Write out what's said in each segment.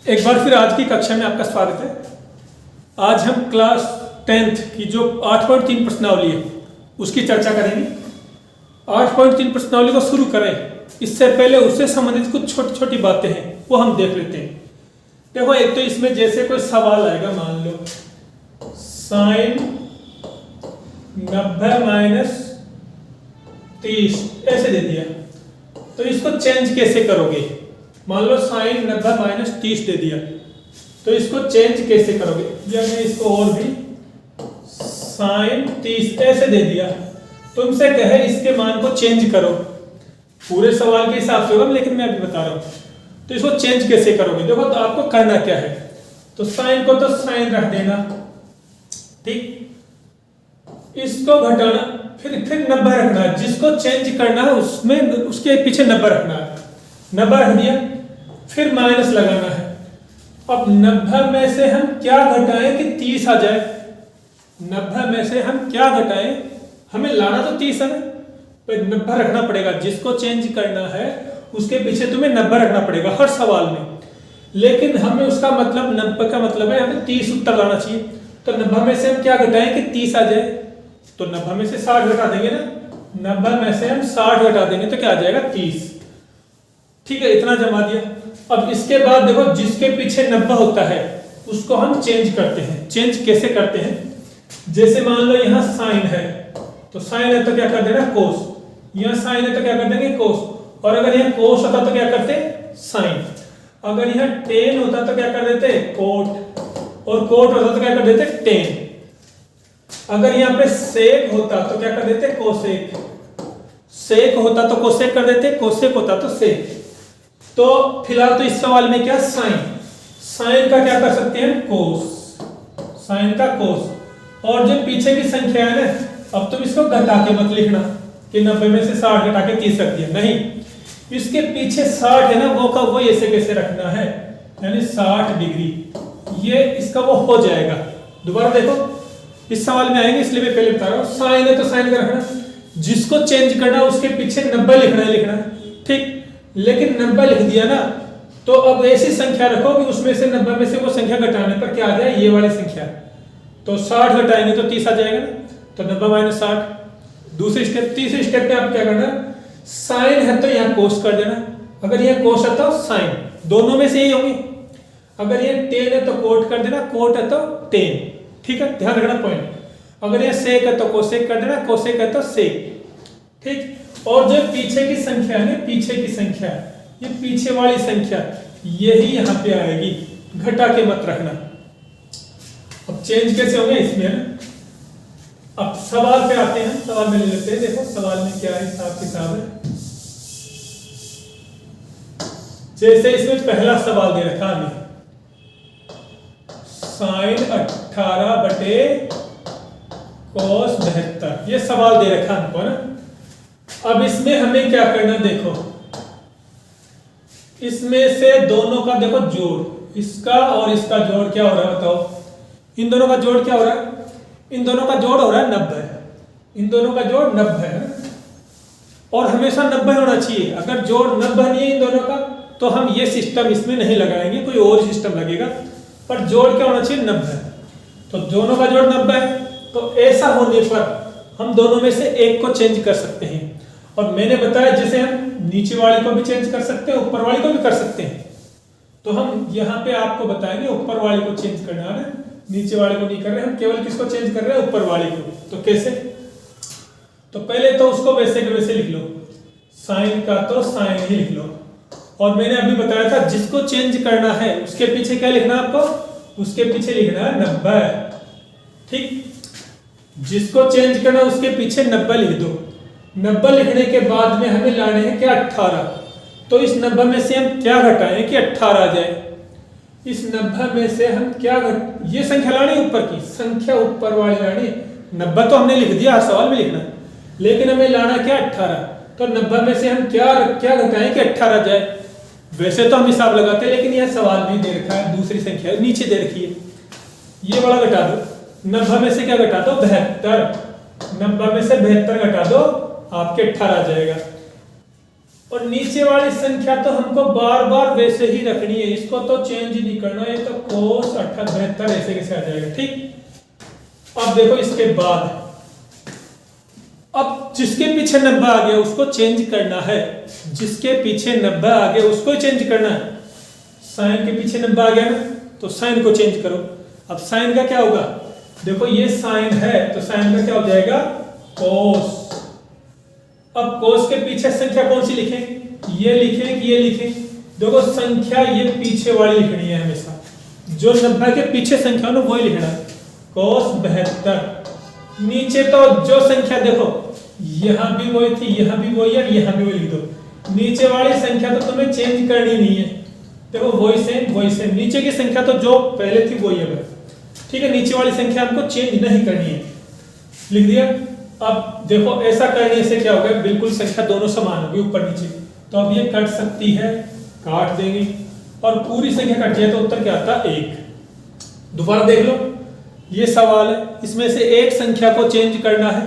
एक बार फिर आज की कक्षा में आपका स्वागत है। आज हम क्लास 10th की जो 8.3 प्रश्नावली है उसकी चर्चा करेंगे। 8.3 प्रश्नावली को शुरू करें इससे पहले उससे संबंधित कुछ छोटी छोटी बातें हैं वो हम देख लेते हैं। देखो, एक तो इसमें जैसे कोई सवाल आएगा, मान लो साइन 90 - 30 ऐसे दे दिया, तो इसको चेंज कैसे करोगे? मान लो साइन 90 - 30 दे दिया, तो इसको चेंज कैसे करोगे? या मैं इसको और भी साइन 30 ऐसे दे दिया, तुमसे कहे इसके मान को चेंज करो। पूरे सवाल के हिसाब से होगा, लेकिन मैं अभी बता रहा हूं। तो इसको चेंज कैसे करोगे? देखो, तो आपको करना क्या है, तो साइन को तो साइन रख देना, ठीक, इसको घटाना, फिर 90 रखना है। जिसको चेंज करना है उसमें उसके पीछे 90 रखना है। 90 रख दिया, फिर माइनस लगाना है। अब 90 में से हम क्या घटाएं कि 30 आ जाए? 90 में से हम क्या घटाएं? हमें लाना तो 30 है ना, तो 90 रखना पड़ेगा। जिसको चेंज करना है उसके पीछे तुम्हें 90 रखना पड़ेगा हर सवाल में। लेकिन हमें उसका मतलब 90 का मतलब है हमें 30 उत्तर लाना चाहिए। तो 90 में से हम क्या घटाएं कि 30 आ जाए? तो 90 में से 60 घटा देंगे ना। 90 में से हम 60 घटा देंगे तो क्या आ जाएगा? 30। ठीक है, इतना जमा दिया। अब इसके बाद देखो, जिसके पीछे 90 होता है उसको हम चेंज करते हैं। चेंज कैसे करते हैं? जैसे मान लो यहाँ साइन है, तो साइन है तो क्या कर देना? कोस। यहाँ साइन है तो क्या कर देंगे? कोस। और अगर यहाँ कोस होता तो क्या करते? साइन। अगर यहाँ टेन होता तो क्या कर देते? कोट। और कोट होता तो क्या कर देते? टेन। अगर यहाँ पे सेक होता तो क्या कर देते? कोसेक। सेक होता तो कोसेक कर देते, कोसेक होता तो सेक। तो फिलहाल तो इस सवाल में क्या? साइन। साइन का क्या कर सकते हैं? कोस। साइन का कोस। और जो पीछे की संख्या है ना, अब तुम इसको घटा के मत लिखना कि 90 में से 60 घटा के 30 रख दिया, नहीं। इसके पीछे 60 है ना, वो का वो ऐसे कैसे रखना है, यानी 60 डिग्री। ये इसका वो हो जाएगा। दोबारा देखो, इस सवाल में आएंगे इसलिए मैं पहले बता रहा हूँ। साइन है तो साइन का रखना, जिसको चेंज करना उसके पीछे 90 लिखना है, ठीक। लेकिन 90 लिख दिया ना, तो अब ऐसी संख्या रखो कि उसमें से 90 में से वो संख्या घटाने पर क्या आ जाए? ये वाली संख्या। तो 60 घटाएंगे तो 30 आ जाएगा ना। तो 90 - 60। दूसरी स्टेप, तीसरी स्टेप में आप क्या करना? साइन है तो यहाँ कोस कर देना। अगर यहाँ कोस है तो साइन, दोनों में से यही होंगे। अगर ये टेन है तो कोट कर देना, कोट है तो टेन, ठीक है, ध्यान रखना पॉइंट। अगर ये सेक है तो कोसेक कर देना, कोसेक है तो सेक, ठीक। और जो पीछे की संख्या है ना, पीछे की संख्या, ये पीछे वाली संख्या यही यहाँ पे आएगी, घटा के मत रखना। अब चेंज कैसे होंगे इसमें ना? अब सवाल पे आते हैं, सवाल में ले लेते हैं। देखो सवाल में क्या हिसाब किताब है। जैसे इसमें पहला सवाल दे रखा है हमें, साइन 18 बटे कोस 72, ये सवाल दे रखा हमको ना। अब इसमें हमें क्या करना? देखो, इसमें से दोनों का देखो जोड़, इसका और इसका जोड़ क्या हो रहा है बताओ? इन दोनों का जोड़ क्या हो रहा है? इन दोनों का जोड़ हो रहा है 90। इन दोनों का जोड़ 90 है, और हमेशा 90 होना चाहिए। अगर जोड़ 90 नहीं है इन दोनों का, तो हम ये सिस्टम इसमें नहीं लगाएंगे, कोई और सिस्टम लगेगा। पर जोड़ क्या होना चाहिए? 90। तो दोनों का जोड़ 90 है, तो ऐसा होने पर हम दोनों में से एक को चेंज कर सकते हैं। और मैंने बताया जैसे हम नीचे वाले को भी चेंज कर सकते हैं, ऊपर वाले को भी कर सकते हैं। तो हम यहाँ पे आपको बताएंगे ऊपर वाले को चेंज करना है, नीचे वाले को नहीं कर रहे, हम केवल किसको चेंज कर रहे हैं? ऊपर वाले को। तो कैसे? तो पहले तो उसको वैसे के वैसे लिख लो, साइन का तो साइन ही लिख लो। और मैंने अभी बताया था जिसको चेंज करना है उसके पीछे क्या लिखना है आपको? उसके पीछे लिखना है 90, ठीक। जिसको चेंज करना उसके पीछे 90 लिख दो। 90 लिखने के बाद में हमें लाने हैं क्या? 18। तो इस 90 में से हम क्या घटाएं कि 18 आ जाए? इस 90 में से हम क्या ये संख्या लानी, ऊपर की संख्या ऊपर वाली लानी। 90 तो हमने लिख दिया, हर सवाल में लिखना, लेकिन हमें लाना क्या? 18। तो 90 में से हम क्या घटाएं कि 18 जाए? वैसे तो हम हिसाब लगाते हैं, लेकिन यह सवाल भी दे रखा है, दूसरी संख्या नीचे दे रखी है, ये वाला घटा दो। 90 में से क्या घटा दो? 72। 90 में से 72 घटा दो, आपके 18 आ जाएगा। और नीचे वाली संख्या तो हमको बार बार वैसे ही रखनी है, इसको तो चेंज नहीं करना है। तो cos 78 ऐसे कैसे आ जाएगा, ठीक। अब देखो इसके बाद अब जिसके पीछे 90 आ गया उसको चेंज करना है, जिसके पीछे 90 आ गया उसको चेंज करना है। साइन के पीछे 90 आ गया ना, तो साइन को चेंज करो। अब साइन का क्या होगा, देखो ये साइन है तो साइन का क्या हो जाएगा, कोस। अब कोस के पीछे संख्या कौन सी लिखें, ये लिखें कि ये लिखें। देखो संख्या ये पीछे वाली लिखनी है हमेशा, जो 90 के पीछे संख्या ना वही लिखना है, कोस 72। नीचे तो जो संख्या देखो यहां भी वही थी, यहां भी वही है, यहां भी वही लिख दो। नीचे वाली संख्या तो तुम्हें चेंज करनी नहीं है, देखो वही सेम। नीचे की संख्या तो जो पहले थी वही है, ठीक है। नीचे वाली संख्या हमको चेंज नहीं करनी है, लिख दिया। अब देखो ऐसा करने से क्या होगा, बिल्कुल संख्या दोनों समान होगी ऊपर नीचे। तो अब ये कट सकती है, काट देंगे, और पूरी संख्या कट जाए तो उत्तर क्या आता है, 1। दोबारा देख लो, ये सवाल है, इसमें से एक संख्या को चेंज करना है,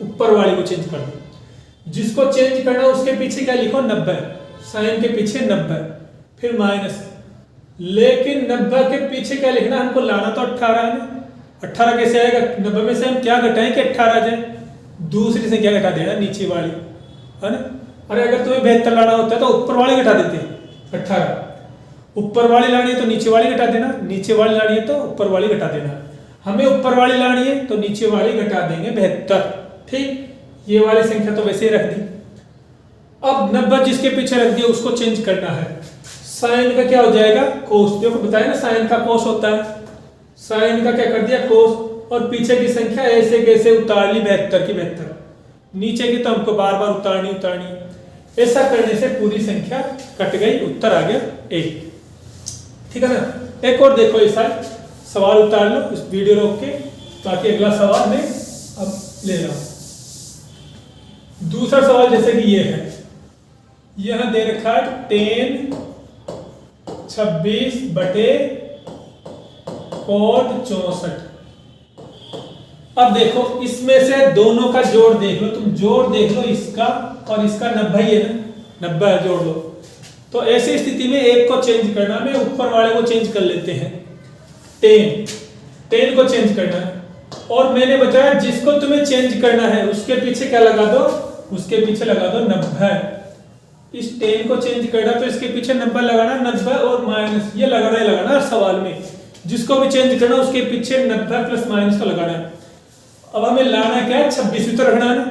ऊपर वाली को चेंज करना है। जिसको चेंज करना है उसके पीछे क्या लिखो, 90। साइन के पीछे 90, फिर माइनस। लेकिन 90 के पीछे क्या लिखना, हमको लाना तो 18 है ना। 18 कैसे आएगा, 90 में से हम क्या घटाएं कि 18 आ जाए, दूसरी संख्या घटा देना नीचे वाली, है ना। अरे अगर तुम्हें 72 लाना होता है तो ऊपर वाली घटा देते हैं 18। ऊपर वाली लानी है तो नीचे वाली घटा देना, नीचे वाली लानी है तो ऊपर वाली घटा देना। हमें ऊपर वाली लानी है तो नीचे वाली घटा देंगे 72, ठीक। ये वाली संख्या तो वैसे ही रख दी। अब 90 जिसके पीछे रख दिया उसको चेंज करना है। साइन का क्या हो जाएगा, कोस। देखो बताया ना साइन का कोस होता है, साइन का क्या कर दिया, कोस। और पीछे की संख्या ऐसे कैसे उतार ली, 72 की 72। नीचे की तो हमको बार बार उतारनी। ऐसा करने से पूरी संख्या कट गई, उत्तर आ गया 1, ठीक है ना। एक और देखो ऐसा सवाल उतार लो, इस वीडियो रोक के, ताकि अगला सवाल मैं अब ले रहा हूं। दूसरा सवाल जैसे कि ये है, यहां दे रखा है 10 26 बटे कोट 64। अब देखो इसमें से दोनों का जोड़ देख लो, तुम जोड़ देख लो, इसका और इसका 90 ही है ना, 90 है, जोड़ लो। तो ऐसी स्थिति में एक को चेंज करना, मैं ऊपर वाले को चेंज कर लेते हैं, 10 को चेंज करना है। और मैंने बताया जिसको तुम्हें चेंज करना है उसके पीछे क्या लगा दो, उसके पीछे लगा दो 90। इस 10 को चेंज करना तो इसके पीछे 90 लगाना, 90 और माइनस ये लगाना ही लगाना सवाल में। जिसको भी चेंज करना उसके पीछे 90 प्लस माइनस तो लगाना है। अब हमें लाना क्या है, 26 भी तो रखना है।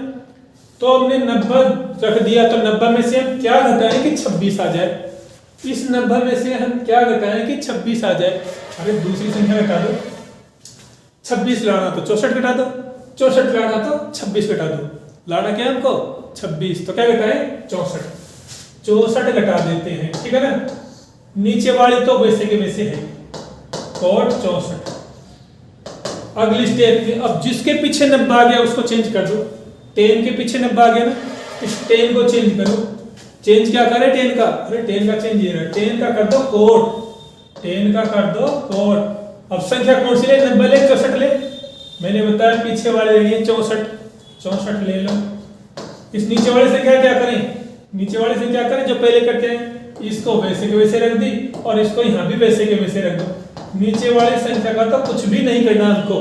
तो हमने 90 रख दिया, तो 90 में से हम क्या घटाएं कि 26 आ जाए। इस 90 में से हम क्या घटाएं कि 26 आ जाए। अरे दूसरी संख्या घटा दो, 26 लाना तो 64 घटा दो, 64 लाना तो 26 घटा दो। लाना क्या है हमको, 26, तो क्या घटाएं, 64 घटा देते हैं, ठीक है ना। नीचे वाली तो वैसे के वैसे है, कोट 64। अगली स्टेप, अब जिसके पीछे 90 आ गया उसको चेंज कर दो। 10 के पीछे 90 आ गया ना, इस 10 को चेंज करो। चेंज क्या करे 10 का, अरे 10 का चेंज ये रहा, 10 का कर दो कोट, 10 का कर दो कोट। अब संख्या कौन सी ले, 90 ले 64 ले, मैंने बताया पीछे वाले लेनी है 64 ले लो। इस नीचे वाली संख्या क्या करें, नीचे वाली संख्या करें जो पहले करते हैं, इसको वैसे के वैसे रख दी और इसको यहाँ भी वैसे के वैसे रख दो। नीचे वाली संख्या का तो कुछ भी नहीं करना हमको।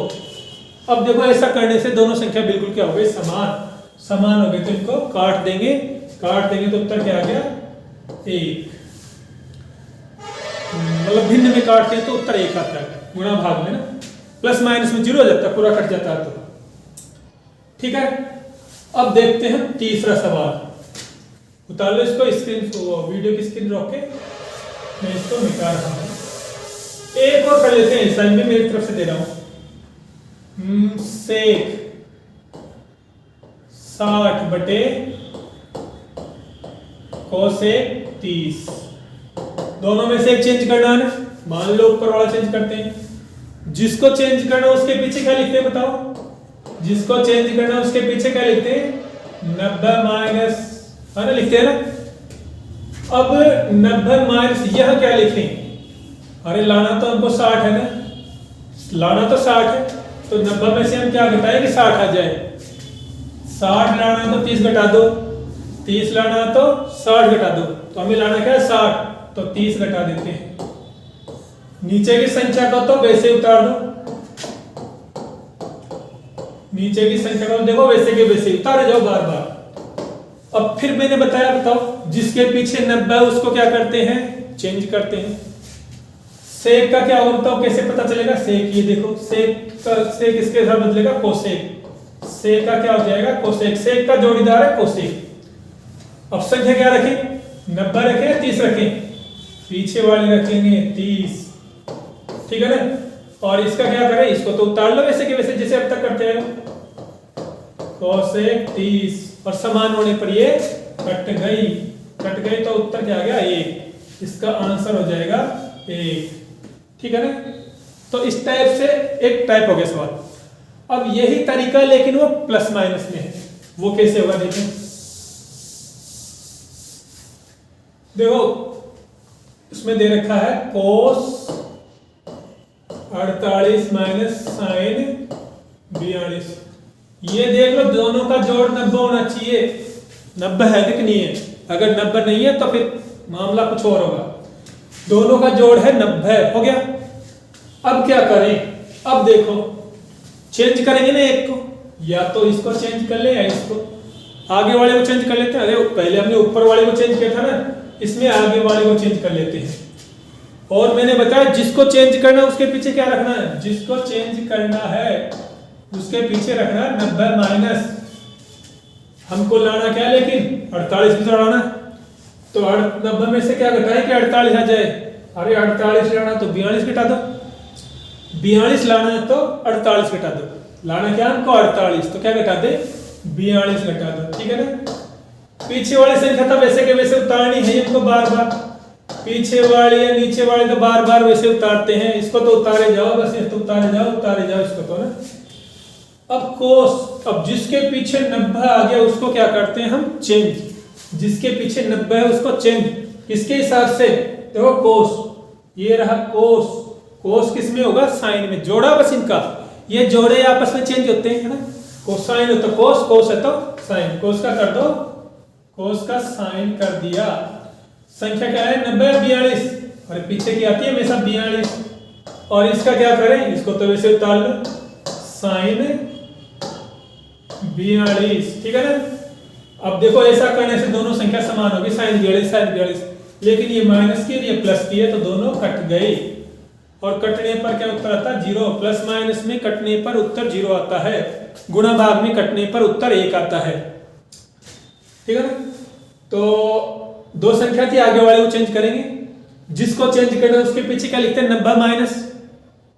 अब देखो ऐसा करने से दोनों संख्या बिल्कुल क्या हो गई, समान हो गए। तो इनको काट देंगे तो उत्तर क्या आ गया, 1। मतलब भिन्न में काटते हैं तो उत्तर 1 आता है, गुणा भाग में ना, प्लस माइनस में 0 हो जाता है, पूरा कट जाता है। तो ठीक है, अब देखते हैं तीसरा सवाल। उतार लो इसको, स्क्रीन वीडियो की स्क्रीन रोक के मैं इसको मिटा रहा हूं। एक और कर लेते हैं, साइन भी मेरी तरफ से दे रहा हूं। सेक 60 बटे कोसेक 30। दोनों में से एक चेंज करना है ना, मान लो ऊपर वाला चेंज करते हैं। जिसको चेंज करना उसके पीछे क्या लिखते हैं बताओ, जिसको चेंज करना उसके पीछे क्या लिखते हैं, 90 माइनस, है ना, लिखते हैं ना। अब 90 माइनस यह क्या लिखें, अरे लाना तो हमको 60 है ना, लाना तो 60 है, तो 90 में से हम क्या घटाएं कि 60 आ जाए। 60 लाना तो 30 घटा दो, 30 लाना है तो 60 घटा दो, तो हमें लाना क्या है 60, तो 30 घटा देते हैं। नीचे की संख्या को तो वैसे उतार दो, नीचे की संख्या को देखो वैसे के वैसे उतारे जाओ बार बार। अब फिर मैंने बताया, बताओ जिसके पीछे 90 है उसको क्या करते हैं, चेंज करते हैं। सेक का क्या होता है कैसे पता चलेगा, सेक ये देखो, सेक इसके साथ बदलेगा कोसेक, सेक का क्या हो जाएगा कोसेक, सेक का जोड़ीदार है कोसेक। अब संख्या क्या रखें, 90 रखें या 30 रखें, पीछे वाले रखेंगे 30, ठीक है ना। और इसका क्या करें, इसको तो उतार लो वैसे के वैसे जैसे अब तक करते हैं, कोसेक 30, और समान होने पर ये कट गई तो उत्तर क्या आ गया 1, इसका आंसर हो जाएगा 1, ठीक है ना। तो इस टाइप से एक टाइप हो गया सवाल। अब यही तरीका लेकिन वो प्लस माइनस में है, वो कैसे होगा देखें। देखो इसमें दे रखा है कोस 48 माइनस साइन 42, ये देख लो दोनों का जोड़ 90 होना चाहिए, 90 है कि नहीं है, अगर 90 नहीं है तो फिर मामला कुछ और होगा। दोनों का जोड़ है 90, हो गया। अब क्या करें, अब देखो चेंज करेंगे ना एक को, या तो इसको चेंज कर ले या इसको, आगे वाले को चेंज कर लेते हैं। अरे पहले हमने ऊपर वाले को चेंज किया था ना, इसमें आगे वाले को चेंज कर लेते हैं। और मैंने बताया जिसको चेंज करना है उसके पीछे क्या रखना है, जिसको चेंज करना है उसके पीछे रखना है 90 माइनस, हमको लाना क्या है लेकिन 48 भी तो लाना है, तो 90 में से क्या घटाए कि 48 आ जाए। अरे 48 लाना तो 42 घटा दो, 42 लाना है तो 48 घटा दो, लाना क्या हमको 48, तो क्या घटा दे 42 घटा दो, ठीक है ना। पीछे वाली संख्या तो वैसे के वैसे उतारनी है हमको बार बार, पीछे वाली या नीचे वाली तो बार बार वैसे उतारते हैं, इसको तो उतारे जाओ बस, इसको उतारे जाओ इसको तो ना। अब कोस, अब जिसके पीछे 90 आ गया उसको क्या करते हैं हम चेंज, जिसके पीछे 90 है उसको चेंज किसके हिसाब से, देखो कोस, ये रहा कोस, कोस किस में होगा साइन में, जोड़ा बस इनका, ये जोड़े आपस में चेंज होते हैं ना, कोसाइन हो तो कोस, कोस है तो साइन, कोस का कर दो, कोस का साइन कर दिया। संख्या क्या है 90 42, और पीछे की आती है हमेशा 42, और इसका क्या करें, इसको तो वैसे उतार लो साइन 42, ठीक है ना। अब देखो ऐसा करने से दोनों संख्या समान होगी, साइन 42, लेकिन ये माइनस की और ये प्लस की है तो दोनों कट गए, और कटने पर क्या उत्तर आता है 0, प्लस माइनस में कटने पर उत्तर 0 आता है, गुणा भाग में कटने पर उत्तर 1 आता है, ठीक है ना। तो दो संख्या थी, आगे वाले को चेंज करेंगे, जिसको चेंज करना है उसके पीछे क्या लिखते हैं 90 माइनस,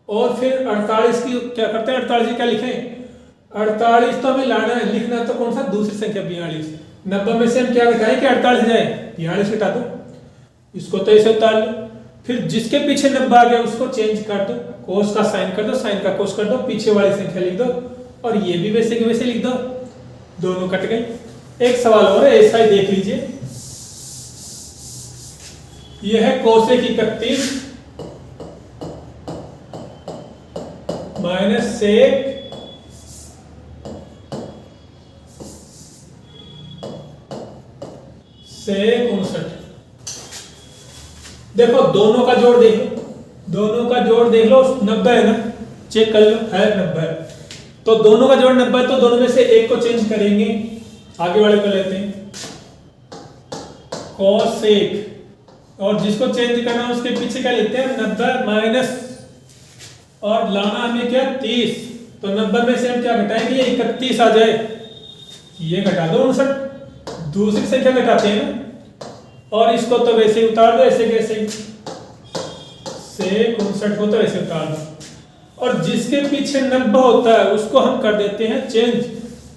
और फिर 48 की क्या करते हैं 48 की क्या लिखें 48, तो हमें लाना है लिखना तो कौन सा दूसरी संख्या 42, 90 में से हम क्या घटाएं कि 48 जाए 42 घटा दो, इसको तो ऐसे उतार लो। फिर जिसके पीछे 90 आ गया उसको चेंज कर दो, कोस का साइन कर दो, साइन का कोस कर दो, पीछे वाली संख्या लिख दो, और ये भी वैसे के वैसे लिख दो, दोनों कट गए। एक सवाल और है, ऐसा ही देख लीजिए, यह है कोसेक 31 माइनस सेक सेक 59। देखो दोनों का जोड़ देख लो, दोनों का जोड़ देख लो 90 है ना, चेक कर लो है 90, तो दोनों का जोड़ 90 है, तो दोनों में से एक को चेंज करेंगे, आगे वाले को लेते हैं कोसेक, और जिसको चेंज करना है उसके पीछे क्या लिखते हैं 90 माइनस, और लाना हमें क्या 30, तो 90 में से हम क्या घटाएंगे 31 आ जाए, ये घटा दो 59, दूसरी संख्या घटाते हैं ना, और इसको तो वैसे ही उतार दो ऐसे कैसे से 59 को तो ऐसे उतार दो, और जिसके पीछे 90 होता है उसको हम कर देते हैं चेंज,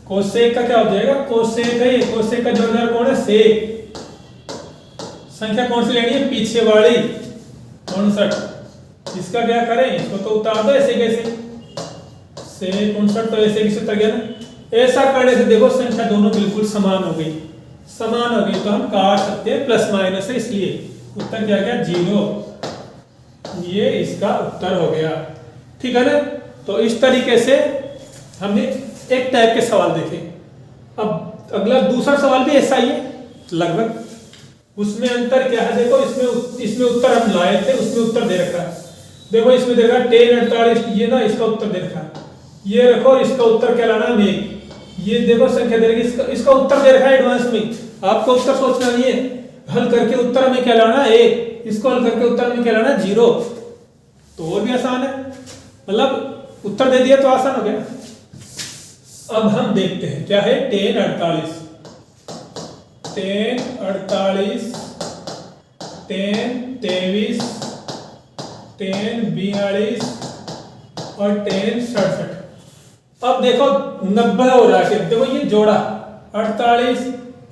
कोसेक का क्या हो जाएगा कोसेक है, कोसेक का जोड़दार कौन है सेक, संख्या कौन सी लेनी है पीछे वाली 59, इसका क्या करें इसको तो उतार दो ऐसे कैसे से 59, तो ऐसे कैसे उतर गया ना। ऐसा करने से देखो संख्या दोनों बिल्कुल समान हो गई, समान हो गई तो हम काट सकते हैं प्लस माइनस है, इसलिए उत्तर क्या गया 0, ये इसका उत्तर हो गया, ठीक है ना। तो इस तरीके से हमने एक टाइप के सवाल देखे। अब अगला दूसरा सवाल भी ऐसा ही है, लगभग। उसमें अंतर क्या है देखो, इसमें उत्तर हम लाए थे, उसमें उत्तर दे रखा है। देखो इसमें दे रखा है 1048, ये ना इसका उत्तर दे रखा है, ये रखो इसका उत्तर क्या लाना है 1। ये देखो संख्या दे रखी, इसका उत्तर दे रखा है एडवांस में, आपको उत्तर सोचना नहीं है, हल करके उत्तर में क्या लाना है 1, इसको हल करके उत्तर में क्या लाना है 0। तो और भी आसान है, मतलब उत्तर दे दिया तो आसान हो गया। अब हम देखते हैं क्या है 1048, 1048, 1023, 1042 और 1067। अब देखो 90 हो रहा है, देखो ये जोड़ा 48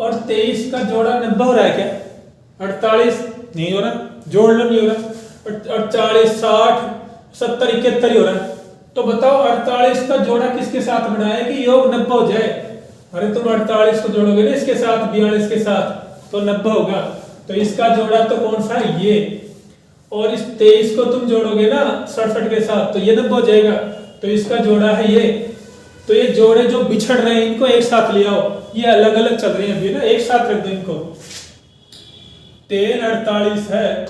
और 23 का जोड़ा 90 हो रहा है क्या? 48 नहीं हो रहा, जोड़ लो नहीं हो रहा, और 40, 60, 70, 71 ही हो रहा है। तो बताओ 48 का जोड़ा किसके साथ बनाए कि योग 90 हो जाए? अरे तुम 48 को जोड़ोगे ना इसके साथ 42 के साथ तो 90 होगा। तो इसका जोड़ा तो कौन सा है? ये। और इस 23 को तुम जोड़ोगे ना 67 के साथ तो ये 90 हो जाएगा। तो इसका जोड़ा है ये। तो ये जोड़े जो बिछड़ रहे हैं इनको एक साथ ले आओ, ये अलग अलग चल रहे हैं अभी ना, एक साथ रख दो इनको। 1048 है,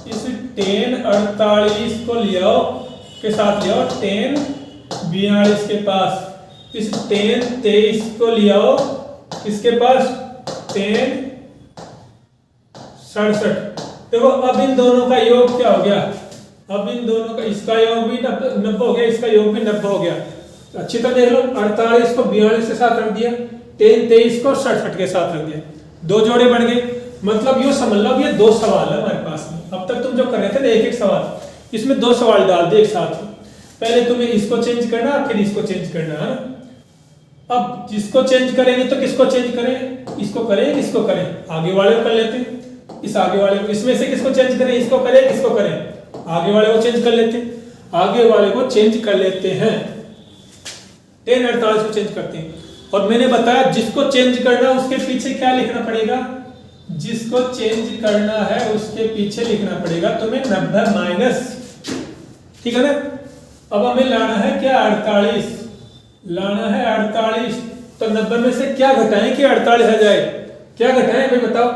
इस 1048 को ले आओ के साथ ले आओ 1042 के पास, इस 1023 को ले आओ किसके पास? 1067। देखो अब इन दोनों का योग क्या हो गया? अब इन दोनों का, इसका योग भी 90 हो गया, इसका योग भी 90 हो गया। अच्छी तरह देख लो, 48 को 42 के साथ रख दिया, 1023 को 67 के साथ रख दिया, दो जोड़े बन गए। मतलब ये समझ लो ये दो सवाल है हमारे पास में। अब तक तुम जो कर रहे थे ना एक एक सवाल, इसमें दो सवाल डाल दे एक साथ। पहले तुम्हें इसको चेंज करना, फिर इसको चेंज करना है। अब जिसको चेंज करेंगे तो किसको चेंज करें? इसको करें, इसको करें, आगे वाले को कर लेते हैं। इस आगे वाले को, इसमें से किसको चेंज करें? इसको करें, किसको करें? आगे वाले को चेंज कर लेते हैं, आगे वाले को चेंज कर लेते हैं, 1048 को चेंज करते हैं। और मैंने बताया जिसको चेंज करना उसके पीछे क्या लिखना पड़ेगा? जिसको चेंज करना है उसके पीछे लिखना पड़ेगा तुम्हें 90 माइनस, ठीक है ना। अब हमें लाना है क्या? 48 लाना है 48। तो 90 में से क्या घटाएं कि 48 आ जाए? क्या घटाएं भाई बताओ?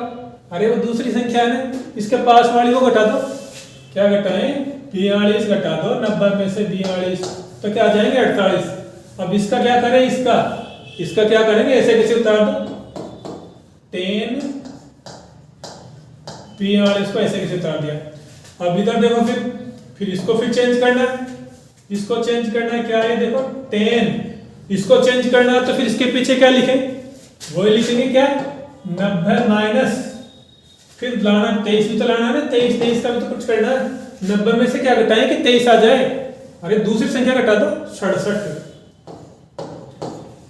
अरे वो दूसरी संख्या है ना, इसके पास वाली को घटा दो। क्या घटाएं? 42 घटा दो 90 में से 42, तो क्या आ जाएंगे? 48। अब इसका क्या करें? इसका क्या करेंगे? ऐसे कैसे उतार दो, 10 42 को ऐसे कैसे उतार दिया। अब इधर देखो, फिर इसको फिर चेंज करना है, इसको चेंज करना है। क्या है देखो 10, इसको चेंज करना है तो फिर इसके पीछे क्या लिखें? वही लिखेंगे क्या? 90 माइनस, फिर लाना 23 भी तो लाना है ना, 23 का भी तो कुछ करना है। 90 में से क्या घटाएं कि 23 आ जाए? अरे दूसरी संख्या घटा दो 67।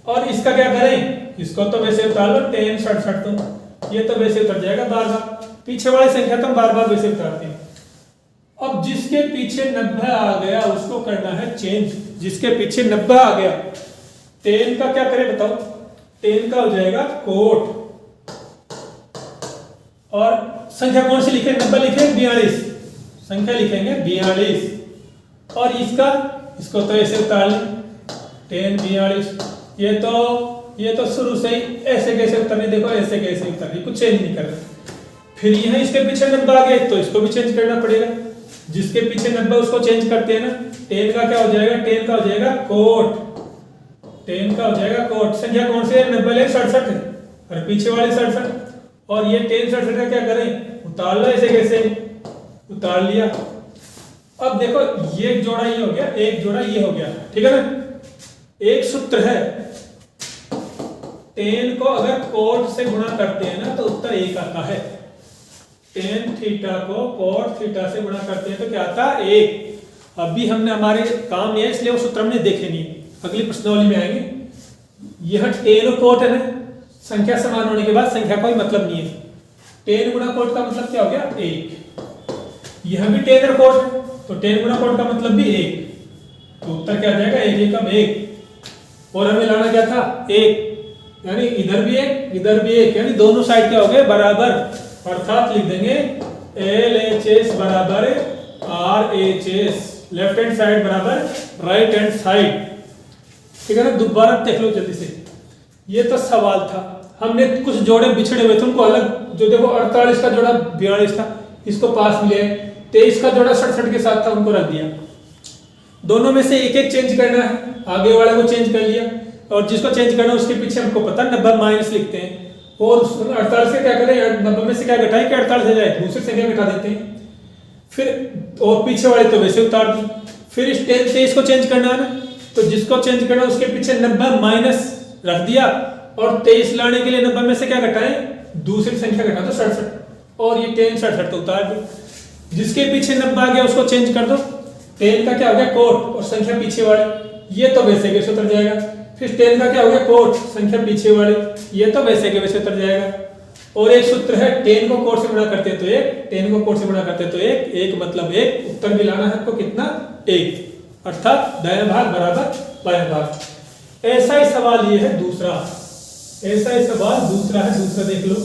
और इसका क्या करें? इसको तो वैसे उतार लो 10 67, तो ये तो वैसे उतर जाएगा बार बार, पीछे वाली संख्या तो हम बार बार वैसे उतारते हैं। अब जिसके पीछे 90 आ गया उसको करना है चेंज। जिसके पीछे 90 आ गया 10 का क्या करें बताओ? 10 का हो जाएगा कोट, और संख्या कौन सी लिखे? 90 लिखे 42, संख्या लिखेंगे 42। और इसको तो ऐसे उतार लें 10 42। ये तो शुरू से ही ऐसे कैसे उतरने, देखो ऐसे कैसे उतरने, कुछ चेंज नहीं कर रहे। फिर यह इसके पीछे 90 आ गए तो इसको भी चेंज करना पड़ेगा। जिसके पीछे 90 उसको चेंज करते हैं ना। 10 का क्या हो जाएगा? 10 का हो जाएगा कोट, 10 का हो जाएगा कोट। संख्या कौन सी है? 90 ले 67 है, और पीछे वाले 67। और ये 10 67 का क्या करें? उतार लो, ऐसे कैसे उतार लिया। अब देखो ये जोड़ा ये हो गया, एक जोड़ा ये हो गया, ठीक है ना। एक सूत्र है, 10 को अगर कोट से गुणा करते हैं ना तो उत्तर 1 आता है। 10 थीटा को कोट थीटा से गुणा करते हैं तो क्या आता है? 1। अभी हमने हमारे काम नहीं है इसलिए वो सूत्र हमने देखे नहीं, अगली प्रश्नावली में आएंगे। यह 10 और कोट है ना, संख्या समान होने के बाद संख्या कोई मतलब नहीं है। 10 गुणा कोट का मतलब क्या हो गया? 1। यह भी 10 और कोट है तो 10 गुणा कोट का मतलब भी 1, तो उत्तर क्या आ जाएगा? 1 एकम 1। और हमें लाना क्या था? 1, यानी इधर भी 1 इधर भी 1, यानी दोनों साइड क्या हो गए? बराबर। अर्थात लिख देंगे LHS बराबर RHS, लेफ्ट हैंड साइड बराबर राइट हैंड साइड, ठीक है ना। दोबारा देख लो जल्दी से, ये तो सवाल था। हमने कुछ जोड़े बिछड़े हुए थे उनको अलग, जो देखो 48 का जोड़ा 42 था इसको पास मिले, 23 का जोड़ा 67 के साथ था उनको रख दिया। दोनों में से एक एक चेंज करना है, आगे वाले को चेंज कर लिया और जिसको चेंज करना है उसके पीछे हमको पता 90 माइनस लिखते हैं। और 48 से क्या करें, 90 में से क्या घटाएं कि 48 हो जाए, दूसरी संख्या घटा देते हैं। फिर और पीछे वाले तो वैसे उतार दी। फिर इस 23 को चेंज करना है ना, तो जिसको चेंज करना है उसके पीछे 90 माइनस रख दिया और 23 लाने के लिए 90 में से क्या घटाएं, दूसरी संख्या घटा दो 67 और ये 10 67 तो उतार दो। जिसके पीछे 90 आ गया उसको चेंज कर दो, 10 का क्या हो गया कोट और संख्या पीछे वाले, ये तो वैसे के वैसे उतर जाएगा। फिर 10 का क्या हो गया कोट संख्या पीछे वाले, ये तो वैसे के वैसे उतर जाएगा। और एक सूत्र है 10 को कोट से गुणा करते तो 1, 10 को कोट से गुणा करते तो 1, 1 मतलब 1, उत्तर भी लाना है आपको कितना 1, अर्थात दायां भाग बराबर बायां भाग। ऐसा ही सवाल ये है दूसरा, ऐसा ही सवाल दूसरा है, दूसरा देख लो।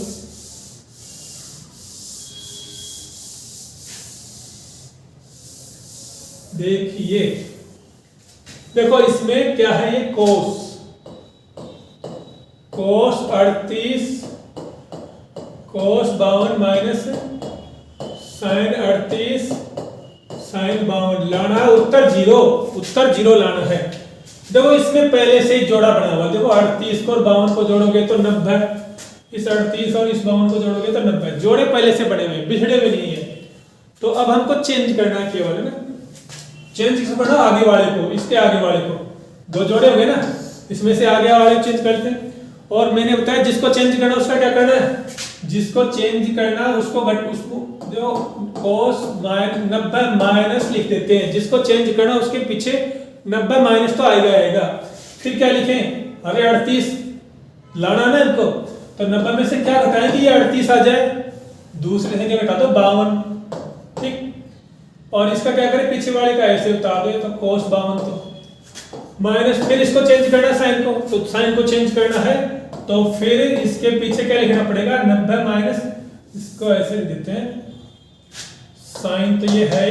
देखिए देखो इसमें क्या है, ये कोस 38 कोस 52 माइनस साइन 38 साइन 52 लाना है, उत्तर जीरो लाना है। देखो इसमें पहले से ही जोड़ा बना हुआ, देखो 38 को और 52 को जोड़ोगे तो 90, इस 38 और इस 52 को जोड़ोगे तो 90, जोड़े पहले से बने हुए बिछड़े हुए नहीं है। तो अब हमको चेंज करना है केवल ना, चेंज किसको करना, आगे वाले को, इसके आगे वाले को, दो जोड़े हो गए ना, इसमें से आगे वाले चेंज करते हैं। और मैंने बताया जिसको चेंज करना उसका क्या करना है, जिसको चेंज करना उसको जो cos 90 माइनस लिख देते हैं, जिसको चेंज करना उसके पीछे 90 माइनस तो आएगा। फिर क्या लिखें, अरे 38 लाना ना इनको, तो 90 में से क्या घटाएं कि ये 38 आ जाए, दूसरे से क्या घटा दो 52, ठीक। और इसका क्या करें, पीछे वाले का ऐसे उतार दो, तो cos 52 तो माइनस, फिर इसको चेंज करना साइन को, तो साइन को चेंज करना है तो फिर इसके पीछे क्या लिखना पड़ेगा 90 माइनस, इसको ऐसे लिख देते हैं साइन, तो ये है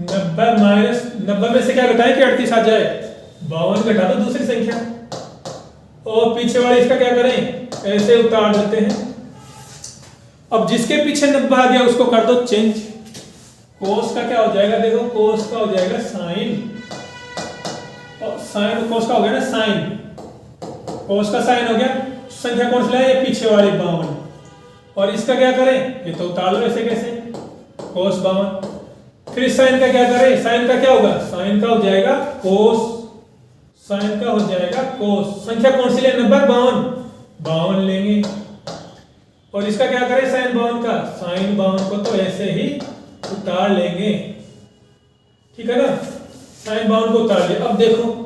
90 माइनस 90 में से क्या घटाएं कि 38 आ जाए, 52 घटा दो दूसरी संख्या और पीछे वाले इसका क्या करें ऐसे उतार देते हैं। अब जिसके पीछे 90 आ गया उसको कर दो चेंज, कोस का क्या हो जाएगा, देखो कोस का हो जाएगा साइन, और साइन कोस का हो गया ना साइन, कोस का साइन हो गया, संख्या कौन सी लाए, ये पीछे वाली 52, और इसका क्या करें, ये तो उतार लो ऐसे कैसे कोस 52। फिर साइन का क्या करें, साइन का क्या होगा, साइन का हो जाएगा कोस, साइन का हो जाएगा कोस, संख्या कौन सी ले 90 52 लेंगे, और इसका क्या करें साइन 52 का, साइन 52 को तो ऐसे ही उतार लेंगे, ठीक है ना, साइन 52 को उतार लिया। अब देखो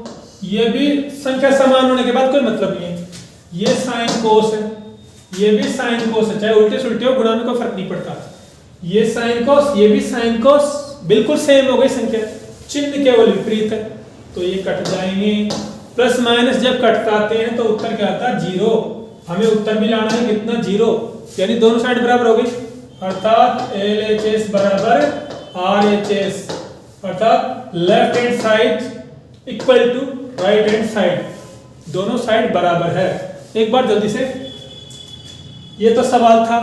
ये भी संख्या समान होने के बाद कोई मतलब नहीं है, ये साइन कोस है, ये भी साइन कोस है, चाहे उल्टे सुलटे हो गुणा में कोई फर्क नहीं पड़ता, ये साइन कोस ये भी साइन कोस, बिल्कुल सेम हो गई संख्या, चिन्ह केवल विपरीत है, तो ये कट जाएंगे। प्लस माइनस जब कटते हैं तो उत्तर क्या आता है 0, हमें उत्तर भी लाना है कितना 0, यानी दोनों साइड बराबर हो गई, अर्थात LHS बराबर RHS, अर्थात left hand side equal to right hand side, दोनों साइड बराबर है। एक बार जल्दी से, ये तो सवाल था,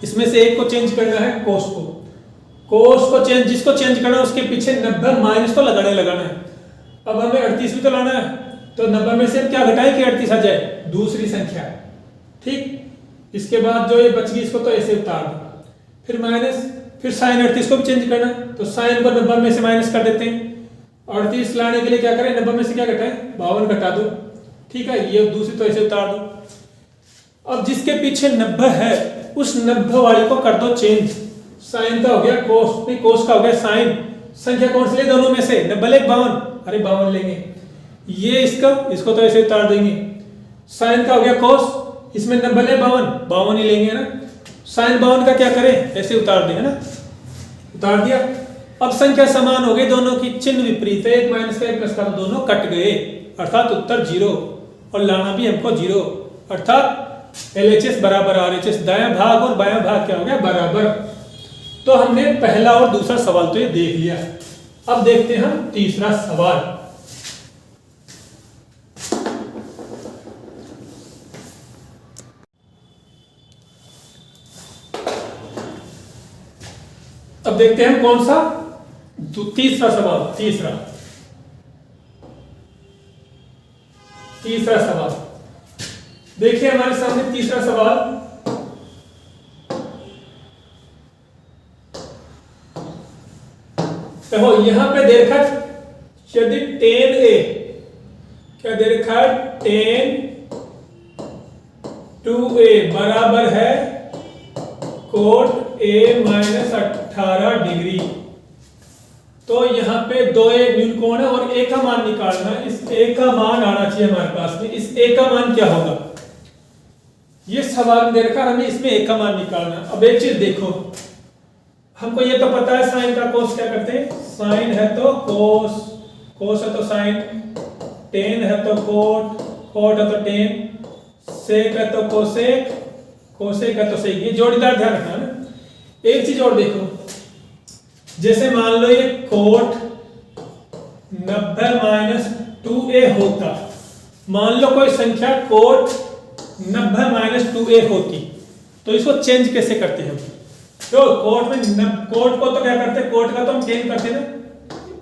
इसमें से एक को चेंज करना है कोस को, कोस को चेंज, जिसको चेंज करना है उसके पीछे 90 माइनस तो लगाना है। अब हमें 38 भी तो लाना है, तो 90 में से क्या घटाएं कि 38 आ जाए, दूसरी संख्या, ठीक। इसके बाद जो ये बच गई इसको तो ऐसे उतार दो, फिर माइनस, फिर साइन 38 को भी चेंज करना, तो साइन को 90 में से माइनस कर देते हैं, 38 लाने के लिए क्या करें 90 में से क्या घटाएं 52 घटा दो, ठीक है, ये दूसरी तो ऐसे उतार दो। अब जिसके पीछे 90 है उस 90 वाली को कर दो चेंज, साइन का हो गया कोस, नहीं कोस का हो गया साइन, संख्या कौन सी ले दोनों में से 90 ले 52, अरे 52 लेंगे, ये इसको तो ऐसे उतार देंगे, साइन का हो गया कोस, इसमें 90 ले 52 ही लेंगे ना, साइन 52 का क्या करें ऐसे उतार देंगे ना, उतार दिया। अब संख्या समान हो गई, दोनों की चिन्ह विपरीत है, एक माइनस का एक प्लस का, तो दोनों कट गए, अर्थात उत्तर 0, और लाना भी हमको 0, अर्थात LHS बराबर RHS, दायां भाग और बायां भाग क्या हो गया बराबर। तो हमने पहला और दूसरा सवाल तो ये देख लिया, अब देखते हैं हम तीसरा सवाल। अब देखते हैं हम कौन सा तीसरा सवाल। तीसरा सवाल देखिए हमारे सामने तीसरा सवाल। देखो यहां पे दे रखा यदि tan a, क्या दे रखा है, tan 2a बराबर है cot a माइनस 18 डिग्री। तो यहाँ पे 2a न्यूनकोण है और a का मान निकालना है। इस a का मान आना चाहिए हमारे पास में। इस a का मान क्या होगा, ये सवाल दे रखा, हमें इसमें a का मान निकालना। अब एक चीज देखो, हमको ये तो पता है साइन का कोस क्या करते हैं, साइन है तो कोस, कोस है तो साइन, टेन है तो कोट, कोट है तो टेन, सेक है तो कोसेक, कोसेक है तो सेक। ये जोड़ीदार ध्यान रखना है ना। एक चीज और देखो, जैसे मान लो ये कोट 90 माइनस 2a होता, मान लो कोई संख्या कोट 90 माइनस 2a होती, तो इसको चेंज कैसे करते हैं? तो कोट में कोट को तो क्या करते हैं, कोट का तो हम टेन करते हैं ना,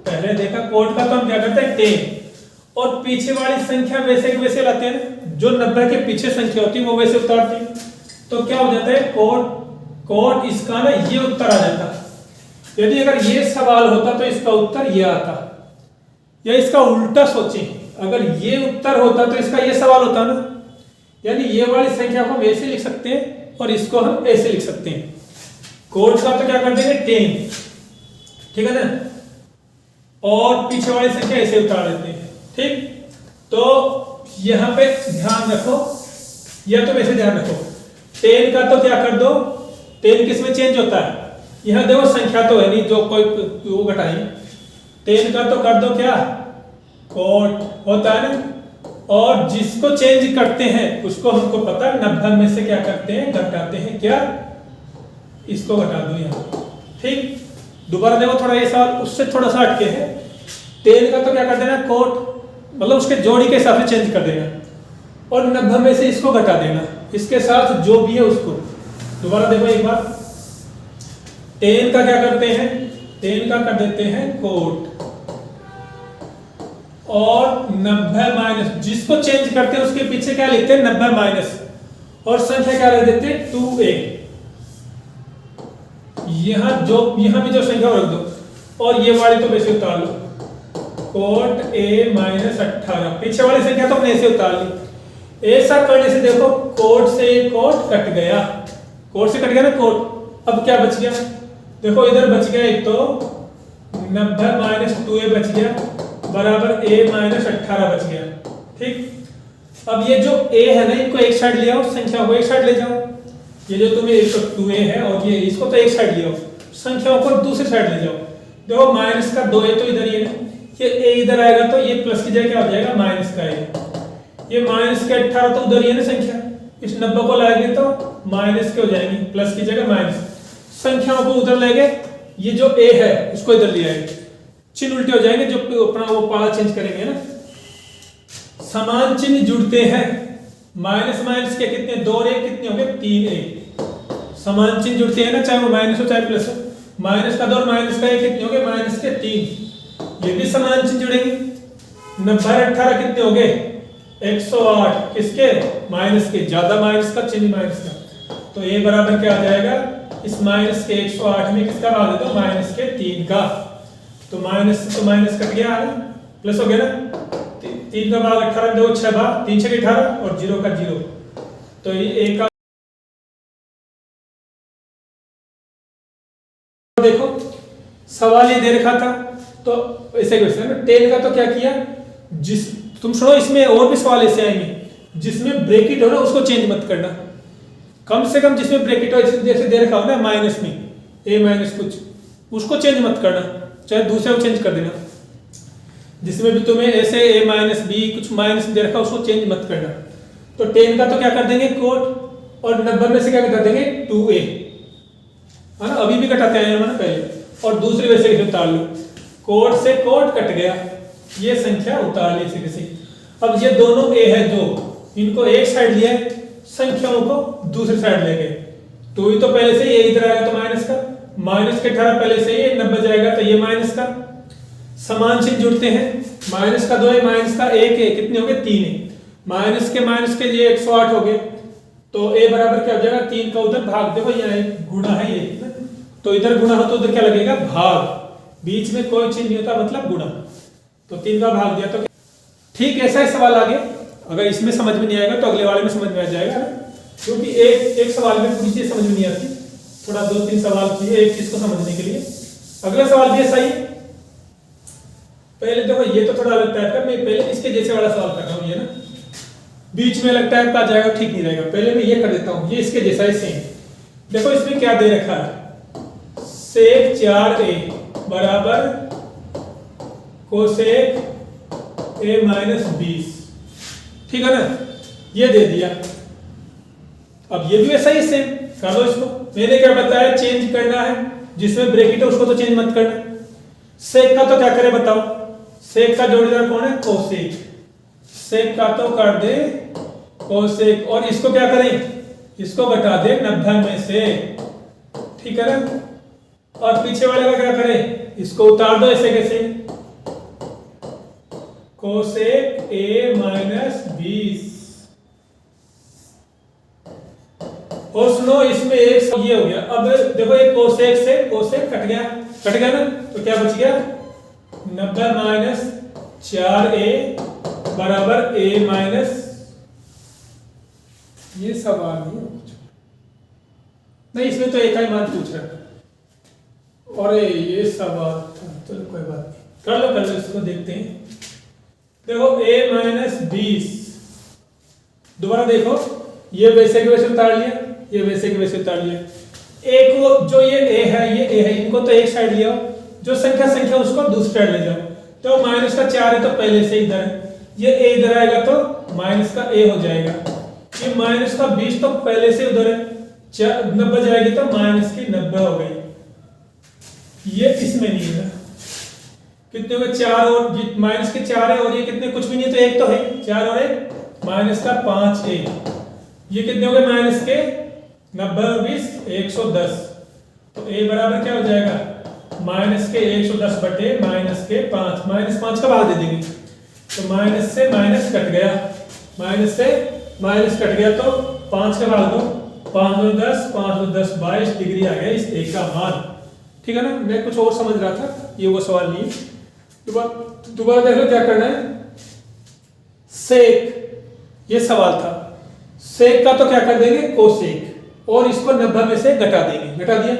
पहले देखा कोट का तो हम क्या करते हैं टेन, और पीछे वाली संख्या वैसे के वैसे लाते हैं, जो 90 के पीछे संख्या होती है वो वैसे उतारती है। तो क्या हो जाता है, कोट इसका ना ये उत्तर आ जाता। यदि अगर ये सवाल होता तो इसका उत्तर ये आता, या इसका उल्टा सोचें, अगर ये उत्तर होता तो इसका ये सवाल होता ना, यानी ये वाली संख्या को हम ऐसे लिख सकते हैं और इसको हम ऐसे लिख सकते हैं। कोट का तो क्या कर देंगे टेन, ठीक है ना, और पीछे वाली संख्या ऐसे उतार देते हैं, ठीक। तो यहां पे ध्यान रखो, या तो वैसे ध्यान रखो, टेन का तो क्या कर दो, टेन किस में चेंज होता है, यहां देखो संख्या तो है नहीं जो कोई वो घटाई, टेन का तो कर दो क्या कोट होता है ना, और जिसको चेंज करते हैं उसको हमको पता है 90 में से क्या करते हैं, घटाते हैं, क्या, इसको घटा दो यहाँ, ठीक। दोबारा देखो थोड़ा ये सवाल उससे थोड़ा सा हटके है, टेन का तो क्या कर देना कोट, मतलब उसके जोड़ी के हिसाब से चेंज कर देना, और 90 में से इसको घटा देना, इसके साथ जो भी है उसको। दोबारा देखो एक बार, टेन का क्या करते हैं, टेन का कर देते हैं कोट, और 90 माइनस, जिसको चेंज करते हैं उसके पीछे क्या लिखते हैं 90 माइनस, और संख्या क्या लिख देते हैं 2a, यहां भी जो संख्या रख दो, और ये वाली तो वैसे उतार लो, कोट a माइनस 18, पीछे वाली संख्या तो हमने ऐसे उतार ली। ऐसा करने से देखो कोट से कोट कट गया, कोट से कट गया ना कोट, अब क्या बच गया, देखो इधर बच गया एक तो 90 माइनस 2a बच गया, बराबर a माइनस 18 बच गया, ठीक। अब ये जो a है ना, इनको एक साइड ले आओ, संख्या को एक साइड ले जाओ, ये जो तुम्हें 2a है और ये इसको तो एक साइड ले आओ, संख्याओं को दूसरी साइड ले जाओ। देखो माइनस का 2a तो इधर ही है ना, ये a इधर आएगा तो ये प्लस की जगह क्या हो जाएगा माइनस का a, ये माइनस के 18 तो उधर ही है ना संख्या, इस 90 को लाएंगे तो माइनस के हो जाएंगे, प्लस की जगह माइनस, संख्याओं को उधर ले गए, ये जो a है उसको इधर ले आएंगे, चिन्ह उल्टे हो जाएंगे, जो अपना वो पाला चेंज करेंगे ना, समान चिन्ह जुड़ते हैं, माइनस माइनस के कितने, 2 और 1 कितने होंगे 3a, समान चिन्ह जुड़ते हैं ना, चाहे वो माइनस हो चाहे प्लस हो, माइनस का 2 और माइनस का 1 कितने होंगे, माइनस के 3, ये भी समान चिन्ह जुड़ेंगे। 90 और 18 कितने हो गए 108, किसके, माइनस के, ज्यादा माइनस का, चिन्ह माइनस का, तो a बराबर क्या आ जाएगा, इस माइनस के 108 में किसका भाग दे दो, माइनस के 3 का, तो माइनस तो माइनस कट गया ना, प्लस हो गया ना, 3 का भाग 18 में देखो 6 भाग, 3 6 18 और 0 का 0, तो ये a का देखो सवाल ये दे रखा था, तो ऐसे क्वेश्चन है, टेन का तो क्या किया, जिस तुम सुनो इसमें और भी सवाल ऐसे आएंगे जिसमें ब्रैकेट हो ना उसको चेंज मत करना, कम से कम जिसमें ब्रैकेट हो, जैसे दे रखा हो ना माइनस में a माइनस कुछ, उसको चेंज मत करना, चाहे दूसरे को चेंज कर देना, जिसमें भी तुम्हें ऐसे a माइनस बी कुछ माइनस दे रखा उसको चेंज मत करना। तो 10 का तो क्या कर देंगे कोट, और 90 में से क्या घटा देंगे 2a, है ना, अभी भी घटाते हैं ना पहले, और दूसरे वैसे कैसे उतार लो, कोट से कोट कट गया, ये संख्या उतार ली इसी किसी। अब ये दोनों a है जो, इनको एक साइड लिया, संख्याओं को दूसरी साइड ले गए, 2 ही तो पहले से ये इधर आएगा तो माइनस का, माइनस के 18 पहले से ये 90 जाएगा तो ये माइनस का समान चिन्ह जुड़ते हैं, माइनस का 2 है, माइनस का 1 है, कितने हो गए 3 है, माइनस के ये 108 हो गए। तो a बराबर क्या हो जाएगा 3 का उधर भाग, देखो यहाँ एक गुणा है ये, तो इधर गुणा हो तो उधर क्या लगेगा भाग, बीच में कोई चिन्ह नहीं होता मतलब गुणा, तो 3 का भाग दिया। तो ठीक ऐसा ही सवाल आगे, अगर इसमें समझ में नहीं आएगा तो अगले वाले में समझ में आ जाएगा, क्योंकि एक सवाल में पूरी चीज समझ में नहीं आती, थोड़ा 2-3 सवाल चाहिए एक चीज को समझने के लिए। अगला सवाल भी ऐसा ही, पहले देखो ये तो थोड़ा अलग टाइप का, मैं पहले इसके जैसे वाला सवाल कर रहा हूँ, ये ना बीच में अलग टाइप का आ जाएगा, ठीक नहीं रहेगा, पहले मैं ये कर देता हूँ, ये इसके जैसा ही सेम। देखो इसमें क्या दे रखा है, सेक 4a बराबर कोसेक a माइनस 20, ठीक है ना, ये दे दिया। अब ये भी वैसा ही सेम कर लो इसको, मैंने क्या बताया चेंज करना है, जिसमें ब्रैकेट है उसको तो चेंज मत करना। सेक का तो क्या करे बताओ, सेक का जोड़ीदार कौन है कोसेक, सेक का तो कर दे कोसेक, और इसको क्या करें, इसको घटा दे 90 में से, ठीक है ना, और पीछे वाले का क्या करें, इसको उतार दो ऐसे कैसे, कोसेक a माइनस 20। और सुनो इसमें एक ये हो गया, अब देखो एक कोसेक से कोसेक कट गया ना, तो क्या बच गया 90 माइनस 4a बराबर a माइनस, ये सवाल नहीं इसमें तो एक ही मान पूछ रहा है, और ये सवाल था, चलो कोई बात नहीं, कर लो इसको देखते हैं। देखो a माइनस 20, दोबारा देखो ये वैसे के वैसे उतार लिया, ये वैसे के वैसे उतार लिया, एक वो जो ये a है इनको तो एक साइड ले आओ, जो संख्या उसको दूसरी साइड ले जाओ, तो माइनस का 4 है तो पहले से इधर है, ये a इधर आएगा तो माइनस का a हो जाएगा, ये माइनस का 20 तो पहले से उधर है, 90 जाएगी तो माइनस की 90 हो गई, ये इसमें नहीं है, कितने हो गए 4, और माइनस के 4 है, और ये कितने कुछ भी नहीं तो एक तो है, 4 और 1 माइनस का 5a, ये कितने हो गए माइनस के 90 और 20 110, तो a बराबर क्या हो जाएगा माइनस के 110 बटे माइनस के 5, माइनस 5 का भाग दे देंगे, तो माइनस से माइनस कट गया, माइनस से माइनस कट गया, तो 5 का भाग दो, 5 2 10, 5 2 10 22 डिग्री आ गया इस एक का मान, ठीक है ना। मैं कुछ और समझ रहा था, ये वो सवाल नहीं है। दोबारा देख लो क्या करना है, सेक ये सवाल था, सेक का तो क्या कर देंगे कोसेक, और इसको 90 में से घटा देंगे, घटा दिया,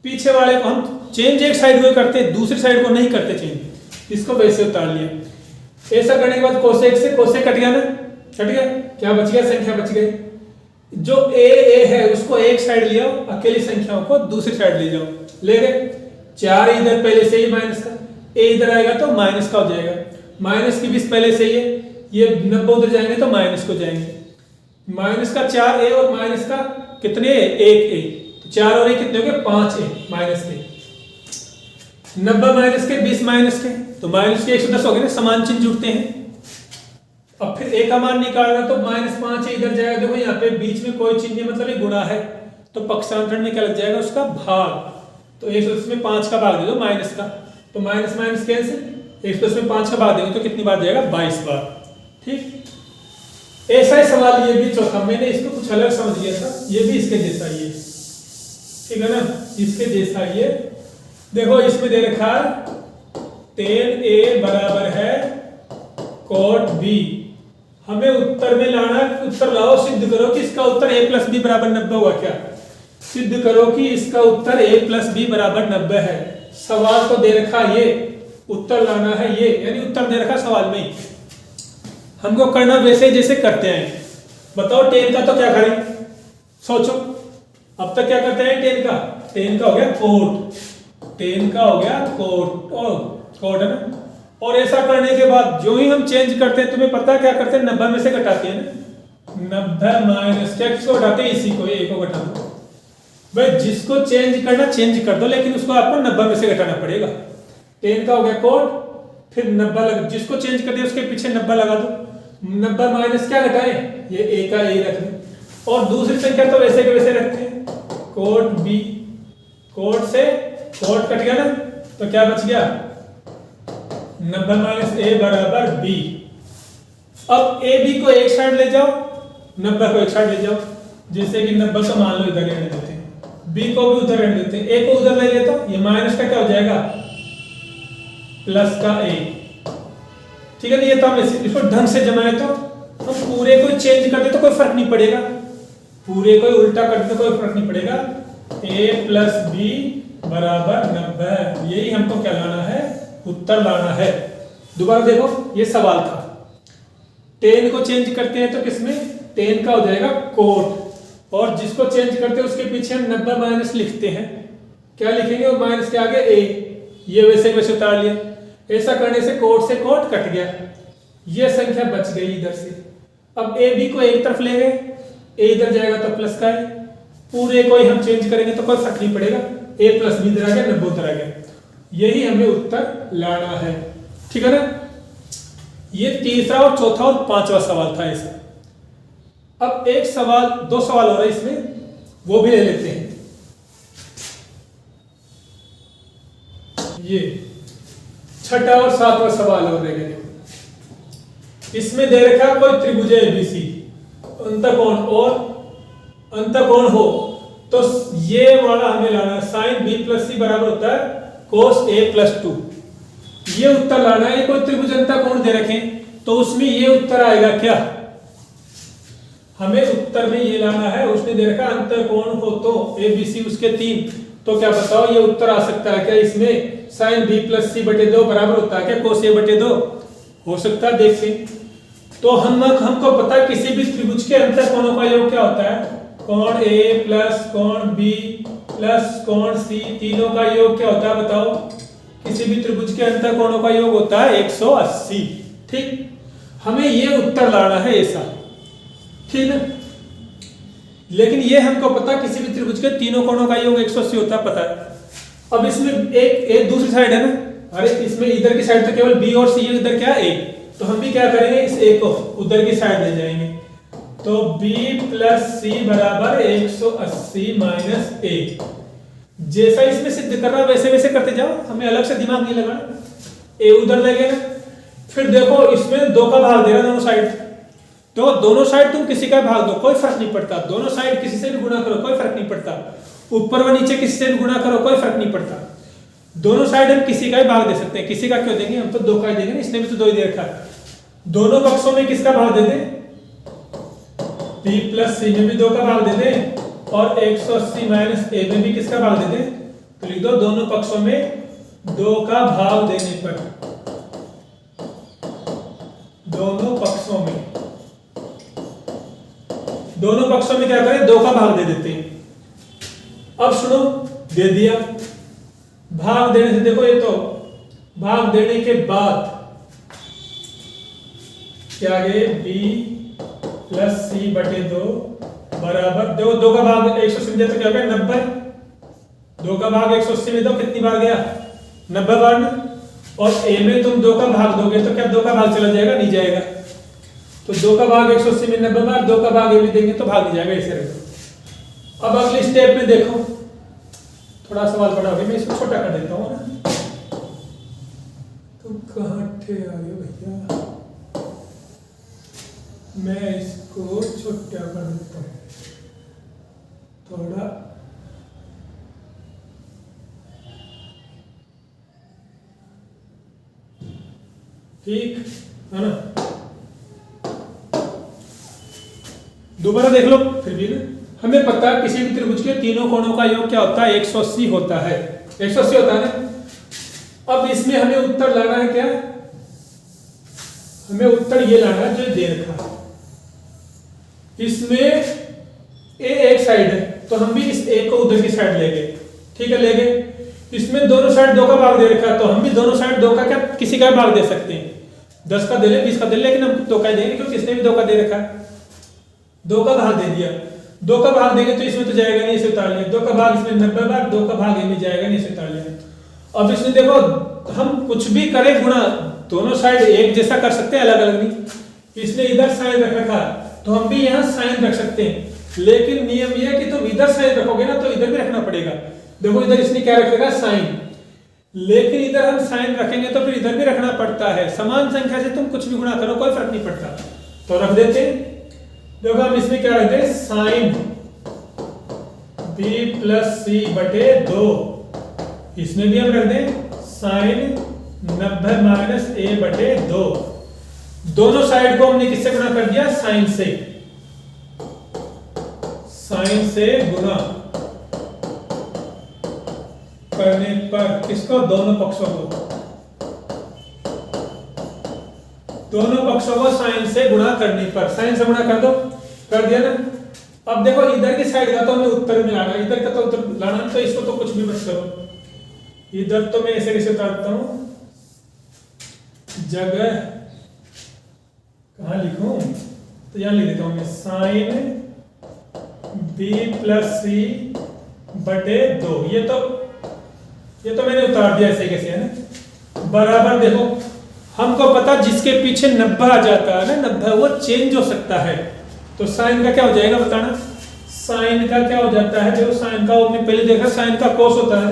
पीछे वाले को हम चेंज एक साइड को करते हैं, दूसरी साइड को नहीं करते चेंज, इसको वैसे उतार लिया। ऐसा करने के बाद कोसेक से कोसेक कट गया ना, कट गया, क्या बच गया संख्या बच गई, जो a है उसको एक साइड ले आओ, अकेली संख्याओं को दूसरी साइड ले जाओ, ले गए, 4 इधर पहले से ही माइनस का, a इधर आएगा तो माइनस का हो जाएगा, माइनस की 20 पहले से ही है, ये 90 उधर जाएंगे तो माइनस को जाएंगे, माइनस का 4a और माइनस का कितने 1a, तो 4 और 1 कितने हो गए 5a माइनस के, 90 माइनस के 20 माइनस के, तो माइनस के 110 हो गए ना, समान चिन्ह जुड़ते हैं। अब फिर a का मान निकालना, तो -5 इधर जाएगा, देखो यहाँ पे बीच में कोई चिन्ह नहीं, मतलब ये गुणा है, तो पक्षांतर में क्या लग जाएगा उसका भाग, तो 110 में 5 का भाग दे दो माइनस का, तो माइनस माइनस कैंसिल, 110 में 5 का भाग देंगे तो कितनी बार जाएगा 22 बार, ठीक। ऐसा ही सवाल ये भी चौथा, मैंने इसको कुछ अलग समझ लिया था, ये भी इसके जैसा ही है, ठीक है ना, इसके जैसा ही है। देखो इसमें दे रखा tan a बराबर है cot b, हमें उत्तर में लाना, उत्तर लाओ, सिद्ध करो कि इसका उत्तर a प्लस बी बराबर 90 हुआ, क्या सिद्ध करो कि इसका उत्तर a प्लस बी बराबर 90 है। सवाल तो दे रखा ये, उत्तर लाना है ये, यानी उत्तर दे रखा सवाल में ही, हमको करना वैसे जैसे करते हैं। बताओ tan का तो क्या करें, सोचो, अब तक क्या करते हैं tan का हो गया कोट, tan का हो गया कोट, कोट है ना, और ऐसा करने के बाद जो ही हम चेंज करते हैं, तुम्हें पता है क्या करते हैं 90 में से घटाते हैं ना, 90 माइनस क्या, किसको घटाते हैं इसी को, a को घटा दो भाई, जिसको चेंज करना चेंज कर दो, लेकिन उसको आपको 90 में से घटाना पड़ेगा। tan का हो गया कोट, फिर 90 लगा, जिसको चेंज कर दिया उसके पीछे 90 लगा दो, 90 माइनस क्या घटाए, ये a का a रख दो, और दूसरी संख्या तो वैसे के वैसे रखते हैं, कोट b कोट से कोट कट गया ना, तो क्या बच गया 90 माइनस ए बराबर बी। अब ए बी को एक साइड ले जाओ, 90 को एक साइड ले जाओ, जैसे कि 90 को मान लो इधर रहने देते हैं, बी को भी उधर रहने देते हैं, ए को उधर ले लेता हूं, ये माइनस का क्या हो जाएगा प्लस का ए। ठीक है ना, ये तो हम इसको ढंग से जमाए तो हम पूरे को चेंज कर दे तो कोई फर्क नहीं पड़ेगा, पूरे को उल्टा कर दे तो कोई फर्क नहीं पड़ेगा। ए प्लस बी बराबर 90, यही हमको क्या लाना है, उत्तर लाना है। दोबारा देखो, ये सवाल था, 10 को चेंज करते हैं तो किसमें 10 का हो जाएगा कोट, और जिसको चेंज करते हैं उसके पीछे हम 90 माइनस लिखते हैं, क्या लिखेंगे वो माइनस के आगे ए, ये वैसे वैसे उतार लिया। ऐसा करने से कोट से कोट कट गया, ये संख्या बच गई इधर से। अब ए बी को एक तरफ ले गए, ए इधर जाएगा तो प्लस का है, पूरे को ही हम चेंज करेंगे तो कोई फर्क नहीं पड़ेगा, ए प्लस बी इधर आ गया, 90 उधर आ गया, यही हमें उत्तर लाना है। ठीक है ना, ये तीसरा और चौथा और पांचवा सवाल था ऐसे। अब एक सवाल, दो सवाल हो रहे हैं इसमें, वो भी ले लेते हैं। ये छठा और सातवां सवाल हो रहे हैं। इसमें दे रखा कोई त्रिभुज एबीसी, अंतःकोण और अंतःकोण हो, तो ये वाला हमें लाना है, साइन बी प्लस सी बराबर होता है कोस ए प्लस 2, ये उत्तर लाना है। कोई त्रिभुज अंतःकोण दे रखे तो उसमें ये उत्तर आएगा क्या, हमें उत्तर में ये लाना है। उसने दे रखा अंतःकोण हो तो ए बी सी उसके 3, तो क्या बताओ ये उत्तर आ सकता है क्या इसमें, साइन बी प्लस सी बटे 2 बराबर होता है क्या कोस ए बटे 2, हो सकता है, देखते। तो हमको पता है किसी भी त्रिभुज के अंतःकोणों का योग क्या होता है, कोण ए प्लस कोण बी प्लस कोण सी, तीनों का योग क्या होता है बताओ, किसी भी त्रिभुज के अंतःकोणों का योग होता है 180। ठीक, हमें ये उत्तर लाना है ऐसा, ठीक है। लेकिन ये हमको पता किसी भी त्रिभुज के तीनों कोणों का योग 180 होता है, पता है। अब इसमें एक दूसरी साइड है ना, अरे इसमें इधर की साइड तो केवल बी और सी है, इधर क्या है ए, तो हम भी क्या करेंगे इस ए को उधर की साइड ले जाएंगे, तो b प्लस सी बराबर 180 माइनस ए। जैसा इसमें सिद्ध कर रहा वैसे वैसे करते जाओ, हमें अलग से दिमाग नहीं लगाना। ए उधर लगेगा, फिर देखो इसमें 2 का भाग दे रहा दोनों साइड, तो दोनों साइड तुम किसी का भाग दो कोई फर्क नहीं पड़ता, दोनों साइड किसी से भी गुणा करो कोई फर्क नहीं पड़ता, ऊपर व नीचे किसी से भी गुणा करो कोई फर्क नहीं पड़ता, दोनों साइड हम किसी का भी भाग दे सकते हैं। किसी का क्यों देंगे, हम तो 2 का ही देंगे, इसने भी तो 2 ही दे रखा है। दोनों पक्षों में किसका भाग दे दें, b प्लस सी में भी 2 का भाग दे दें, और 180 माइनस ए में भी किसका भाग दे दें, तो लिख दो दोनों पक्षों में 2 का भाग देने पर, दोनों पक्षों में क्या करें 2 का भाग दे देते हैं। अब सुनो, दे दिया, भाग देने से देखो, ये तो भाग देने के बाद क्या है b प्लस सी बटे 2 बराबर 2 का भाग 180 में तो क्या हो गया 90, 2 का भाग 180 में दो कितनी बार गया 90 बार ना, और a में तुम 2 का भाग दोगे तो क्या 2 का भाग चला जाएगा, नहीं जाएगा, तो 2 का भाग 180 में 90 बार, 2 का भाग a में देंगे तो भाग नहीं जाएगा, ऐसे रहेगा। अब अगली स्टेप में देखो, थोड़ा सवाल बड़ा हो गया, मैं इसको छोटा कर देता हूँ ना, तुम कहाँ थे आए भैया, मैं इसको छोटा कर देता हूँ थोड़ा, ठीक है ना। दोबारा देख लो फिर भी ना, हमें पता है किसी भी त्रिभुज के तीनों कोणों का योग क्या होता है 180 होता है, 180 होता है ना। अब इसमें हमें उत्तर लाना है क्या, हमें उत्तर ये लाना है जो दे रखा है, इसमें ए एक साइड है तो हम भी इस ए को उधर की साइड ले गए, ठीक है ले गए। इसमें दोनों साइड 2 का भाग दे रखा है तो हम भी दोनों साइड 2 का क्या किसी का भाग दे सकते हैं, 10 का दे ले 20 का दे ले, लेकिन हम 2 का देंगे क्योंकि इसने भी 2 का दे रखा है, 2 का भाग दे दिया। 2 का भाग देंगे तो इसमें तो जाएगा नहीं, इसे उतार लिया, 2 का भाग इसमें 90 बार, 2 का भाग इनमें जाएगा नहीं, इसे उतार लिया। अब इसमें देखो हम कुछ भी करें गुणा, दोनों साइड एक जैसा कर सकते हैं, अलग अलग नहीं। इसने इधर साइन रख रखा तो हम भी यहाँ साइन रख सकते हैं, लेकिन नियम यह है कि तुम इधर साइन रखोगे ना तो इधर भी रखना पड़ेगा, देखो इधर इसने क्या रखेगा साइन, लेकिन इधर हम साइन रखेंगे तो फिर इधर भी रखना पड़ता है। समान संख्या से तुम कुछ भी गुणा करो कोई फर्क नहीं पड़ता, तो रख देते हैं। देखो हम इसमें क्या रखते हैं, साइन b प्लस सी बटे 2, इसमें भी हम रख दें साइन 90 माइनस a बटे 2। दोनों साइड को हमने किससे गुणा कर दिया, साइन से, साइन से गुणा करने पर किसको, दोनों पक्षों को, दोनों पक्षों को साइन से गुणा करने पर, साइन से गुणा कर दो, कर दिया ना। अब देखो इधर की साइड का तो हमें उत्तर में लाना, इधर का तो उत्तर लाना, तो इसको तो कुछ भी मत करो। इधर तो मैं ऐसे कैसे उतारता हूं, जगह कहां लिखूं, तो यहां लिख देता हूं मैं साइन b प्लस सी बटे 2। ये तो मैंने उतार दिया ऐसे कैसे, है ना, बराबर। देखो हमको पता जिसके पीछे 90 आ जाता है ना, 90 वो चेंज हो सकता है, तो साइन का क्या हो जाएगा बताना, साइन का क्या हो जाता है, देखो साइन का हमने पहले देखा, साइन का कोस होता है,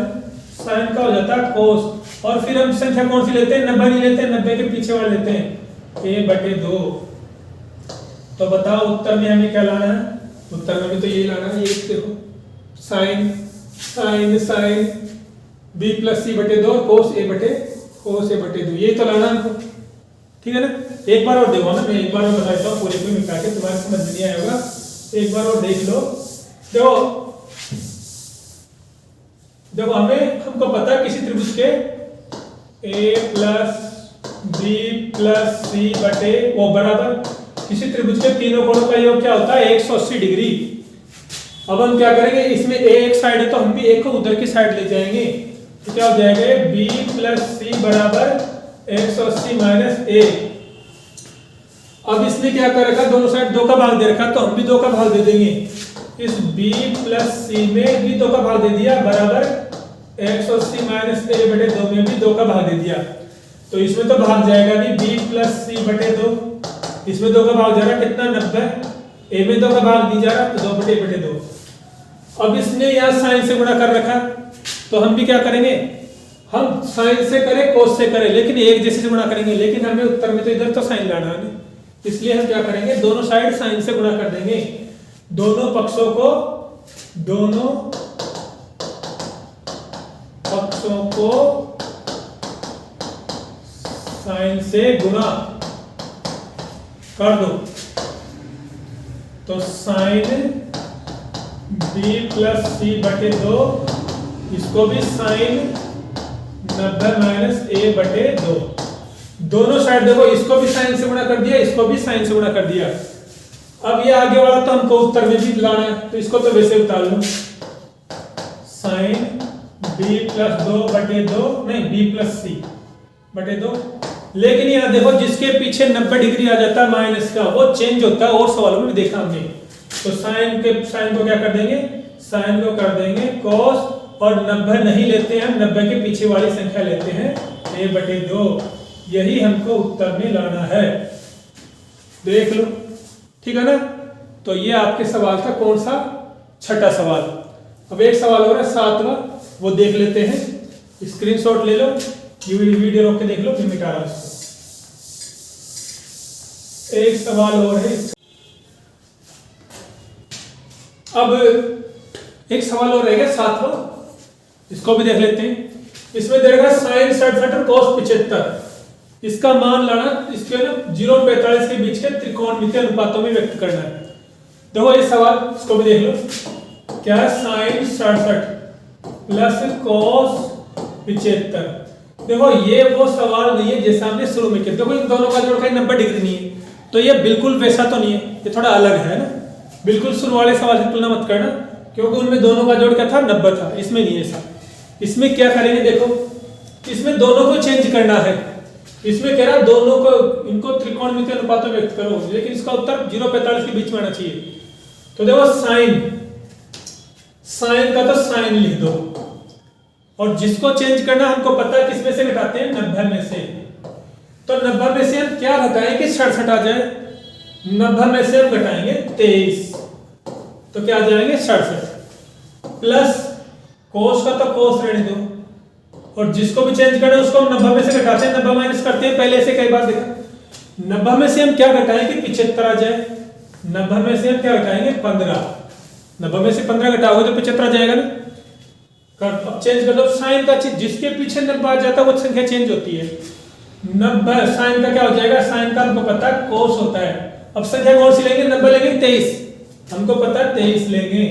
साइन का हो जाता है कोस। और फिर हम संख्या कौन सी लेते हैं, 90 नहीं लेते, 90 के पीछे वाले लेते हैं a बटे 2। तो बताओ उत्तर में हमें क्या लाना है, उत्तर में भी तो यही लाना है। ये देखो sine sine sine b plus c बटे 2 कोस a बटे 2, यही तो लाना हमको, ठीक है ना। एक बार और देखो ना, मैं एक बार और बता देता हूँ पूरे में मिटा के, तुम्हारे समझ में नहीं आया होगा, एक बार और देख लो। देखो हमको पता है किसी त्रिभुज के a plus b plus c बटे वो बराबर, किसी त्रिभुज के तीनों कोणों का योग क्या होता है, 180 डिग्री। अब हम क्या करेंगे, इसमें a एक साइड है तो हम भी a को उधर की साइड ले जाएंगे, तो क्या हो जाएगा, b प्लस सी बराबर 180 माइनस a। अब इसने क्या कर रखा, दोनों साइड 2 का भाग दे रखा, तो हम भी 2 का भाग दे देंगे। इस b प्लस सी में भी 2 का भाग दे दिया, बराबर 180 माइनस a बटे 2 में भी 2 का भाग दे दिया। तो इसमें तो भाग जाएगा नहीं, b प्लस सी बटे 2, इसमें 2 का भाग जा रहा कितना, 90, a में 2 का भाग दी जा रहा, तो 2 बटे 2। अब इसने यहाँ साइन से गुणा कर रखा, तो हम भी क्या करेंगे, हम साइन से करें कोस से करें, लेकिन एक जैसे से गुणा करेंगे, लेकिन हमें उत्तर में तो इधर तो साइन लाना है, इसलिए हम क्या करेंगे, दोनों साइड साइन से गुणा कर देंगे, दोनों पक्षों को साइन से गुणा कर दो। तो साइन b प्लस सी बटे 2, इसको भी साइन 90 माइनस a बटे 2। दोनों साइड देखो, इसको भी साइन से गुणा कर दिया, इसको भी साइन से गुणा कर दिया। अब ये आगे वाला तो हमको उत्तर में भी लाना है, तो इसको तो वैसे उतार लो, साइन b प्लस 2 बटे 2, नहीं b प्लस सी बटे 2। लेकिन यहाँ देखो जिसके पीछे 90 डिग्री आ जाता है माइनस का, वो चेंज होता है, और सवालों में भी देखा हमने। तो साइन को क्या कर देंगे, साइन को कर देंगे कोस, और 90 नहीं लेते हैं, 90 के पीछे वाली संख्या लेते हैं a बटे 2। यही हमको उत्तर में लाना है, देख लो, ठीक है ना। तो ये आपके सवाल था कौन सा, छठा सवाल। अब एक सवाल हो रहा है 7वां, वो देख लेते हैं, स्क्रीनशॉट ले लो, ये वीडियो रोक के देख लो, फिर मिटा रहा हूं इसको। एक सवाल और है, अब एक सवाल और रहेगा 7वां, इसको भी देख लेते हैं। इसमें दे रखा साइन 67 और कोस 75, इसका मान लाना, इसके ना 0 और 45 के बीच के त्रिकोणमितीय अनुपातों में व्यक्त करना है। देखो ये सवाल, इसको भी देख लो, क्या है, साइन 67 प्लस कोस 75। देखो ये वो सवाल नहीं है जैसा हमने शुरू में किया, देखो इन दोनों का जोड़ 90 डिग्री नहीं है, तो ये बिल्कुल वैसा तो नहीं है, ये थोड़ा अलग है ना, बिल्कुल शुरू वाले सवाल से तुलना मत करना, क्योंकि उनमें दोनों का जोड़ क्या था, 90 था, इसमें नहीं ऐसा। इसमें क्या करेंगे, देखो इसमें दोनों को चेंज करना है, इसमें कह रहा दोनों को, इनको त्रिकोणमितीय अनुपातों में व्यक्त करो, लेकिन इसका उत्तर 0 और 45 के बीच में आना चाहिए। तो देखो साइन का तो साइन लिख दो, और जिसको चेंज करना हमको पता है किसमें से घटाते हैं, 90 में से। तो 90 में से हम क्या घटाएं कि 67 आ जाए, 90 में से हम घटाएंगे 23, तो क्या आ जाएंगे 67, प्लस कोस का तो कोस रहने दो, और जिसको भी चेंज करना है उसको हम 90 में से घटाते हैं, 90 माइनस करते हैं, पहले से कई बार देखा। 90 में से हम क्या घटाएंगे, 75 आ जाए। 90 में से हम क्या घटाएंगे, 15। 90 में से 15 घटाओगे तो 75 आ जाएगा ना। चेंज कर दो साइन का, जिसके पीछे 90 आ जाता है वो संख्या चेंज होती है। 90 साइन का क्या हो जाएगा, साइन का हमको पता है कोस होता है। अब संख्या कौन सी लेंगे, 90 लेंगे 23, हमको पता है 23 लेंगे।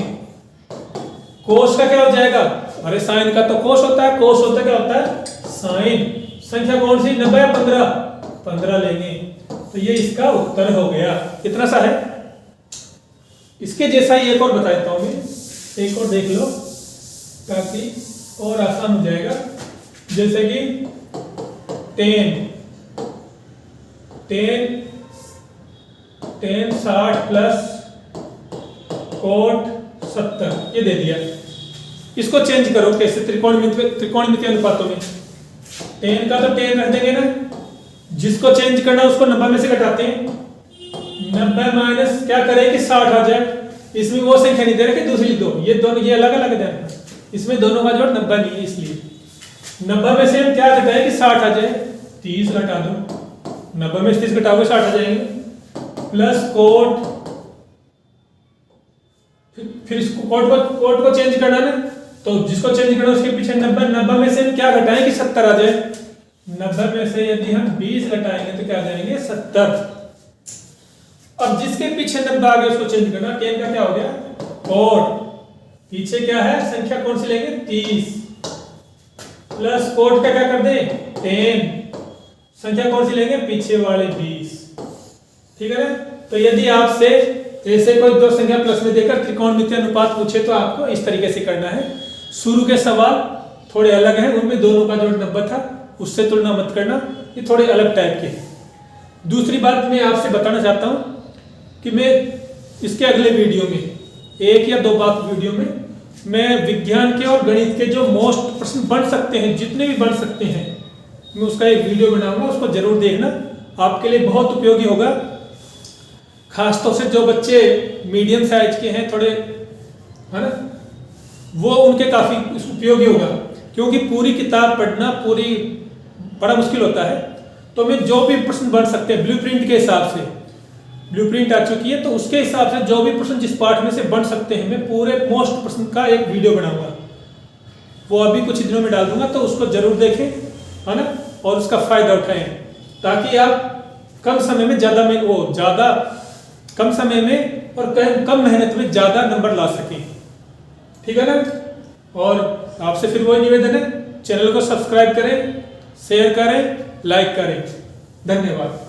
कोस का क्या हो जाएगा, अरे साइन का तो कोस होता है, कोस होता क्या होता है, साइन। संख्या कौन सी, 90 या 15, 15 लेंगे। तो ये इसका उत्तर हो गया। कितना सा है। इसके जैसा ही एक और बता देता हूं मैं, एक और देख लो ताकि और आसान हो जाएगा। जैसे कि 10 60 प्लस कोट 70 ये दे दिया। इसको चेंज करो कैसे, त्रिकोणमितीय अनुपातों में। 10 का तो 10 रख देंगे ना, जिसको चेंज करना उसको 90 में से घटाते हैं। 90 माइनस क्या करें कि 60 आ जाए। इसमें वो संख्या नहीं दे रखे, दूसरी दो, ये दोनों ये अलग अलग है, इसमें दोनों का जोड़ 90 नहीं है, इसलिए 90 में से हम क्या घटाएं कि 60 आ जाए। 30 घटा दो, 90 में से 30 घटाओगे 60 आ जाएंगे। प्लस कोट, फिर इसको कोट को चेंज करना ना, तो जिसको चेंज करना उसके पीछे 90 में से हम क्या घटाएं कि 70 आ जाए। 90 में से यदि हम 20 घटाएंगे तो क्या आ जाएंगे 70। अब जिसके पीछे 90 आ गया उसको चेंज करना। 10 का क्या हो गया कोट, पीछे क्या है संख्या कौन सी लेंगे 30, प्लस कोट का क्या कर दे 10, संख्या कौन सी लेंगे पीछे वाले 20। ठीक है ना। तो यदि आपसे ऐसे कोई दो संख्या प्लस में देकर त्रिकोणमितीय अनुपात पूछे तो आपको इस तरीके से करना है। शुरू के सवाल थोड़े अलग हैं, उनमें दोनों का जोड़ 90 था, उससे तुलना मत करना, ये थोड़े अलग टाइप के। दूसरी बात मैं आपसे बताना चाहता हूं कि मैं इसके अगले वीडियो में, 1 या 2 बात वीडियो में, मैं विज्ञान के और गणित के जो मोस्ट प्रश्न बन सकते हैं, जितने भी बन सकते हैं, मैं उसका एक वीडियो बनाऊंगा, उसको जरूर देखना, आपके लिए बहुत उपयोगी होगा। खासतौर से जो बच्चे मीडियम साइज के हैं थोड़े, है ना, वो उनके काफ़ी उपयोगी होगा, क्योंकि पूरी किताब पढ़ना बड़ा मुश्किल होता है। तो मैं जो भी प्रश्न बन सकते हैं ब्लूप्रिंट के हिसाब से, ब्लूप्रिंट आ चुकी है तो उसके हिसाब से जो भी प्रश्न जिस पार्ट में से बन सकते हैं, मैं पूरे मोस्ट प्रश्न का एक वीडियो बनाऊंगा, वो अभी कुछ दिनों में डाल दूंगा, तो उसको जरूर देखें, है ना, और उसका फायदा उठाएं, ताकि आप कम समय में कम समय में और कम मेहनत में ज़्यादा नंबर ला सकें। ठीक है ना। और आपसे फिर वही निवेदन है, चैनल को सब्सक्राइब करें, शेयर करें, लाइक करें। धन्यवाद।